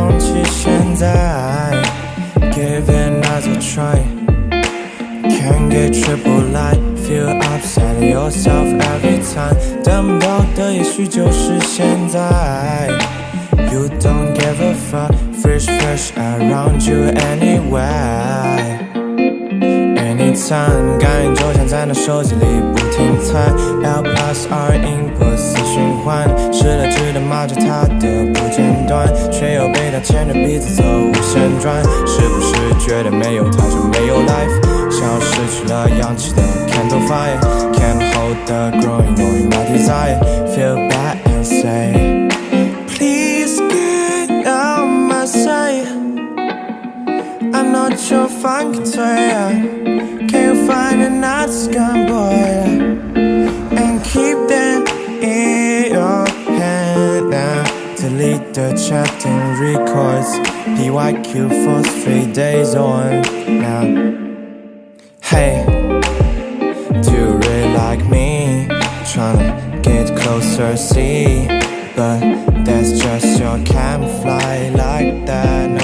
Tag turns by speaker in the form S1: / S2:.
S1: 勇气现在 Give it another try Can't get triple light Feel upset yourself every time 等不到的也许就是现在 You don't give a fuck Fresh around you anyway Anytime 感应就像在那手机里不停猜 L plus R input 死循环失了智的骂着他的不间断却又被他牵着鼻子走无限转是不是觉得没有他就没有 life 像失去了氧气的 candle fire Can't hold the growing knowing my desire Feel bad and say Please get out my sight I'm not your funky toy Can you find another scum boy And keep them in your hand now Delete the chatting records PYQ for 3 days on now Hey, do you really like me? Tryna get closer, see But that's just your camouflage like that